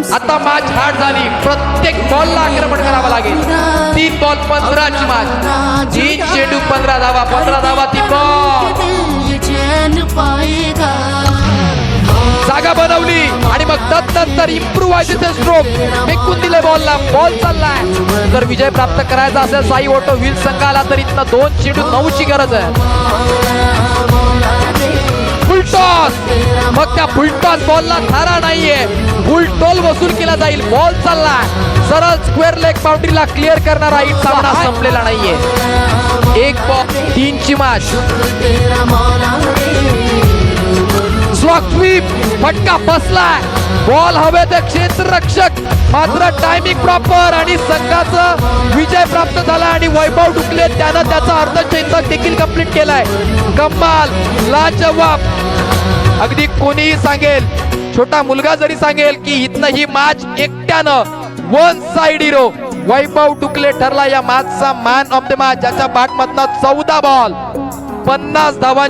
आता match hard झाली, प्रत्येक बॉलला आक्रमण करावं लागेल। 3 बॉल 15 ची मॅच, 3 चेंडू 15 धावा, 15 धावा 3 बॉल। जागा बनवली आणि मग नंतर इम्प्रूव्ह व्हायचे स्ट्रोक फेकून दिले बॉलला, बॉल चाललाय। जर विजय प्राप्त करायचा असेल साई ऑटो व्हील्स संघाला तर इथनं 2 चेंडू 9 ची गरज आहे। फुलटॉस, मग त्या फुलटॉस बॉलला थारा नाहीये, फुलटॉल वसूल केला जाईल, बॉल चाललाय सरळ स्क्वेअर लेग बाउंड्रीला क्लिअर करणारा इट सामना संपलेला नाहीये। 1 बॉल 3 ची मॅच, स्वीप फटका बसलाय, बॉल हवेत, क्षेत्ररक्षक मात्र टायमिंग प्रॉपर आणि संघाचा विजय प्राप्त झाला। आणि वैभव डुकले त्यानं त्याचा अर्धशतक देखील कंप्लीट केलाय। कमाल, लाजवाब, अगदी कोणीही सांगेल, छोटा मुलगा जरी सांगेल की इथनं ही मॅच एकट्यानं वन साइड हिरो वैभव डुकले ठरला या मॅचचा मॅन ऑफ द मॅच, ज्याच्या बॅटमधनं 14 बॉल 50 धावा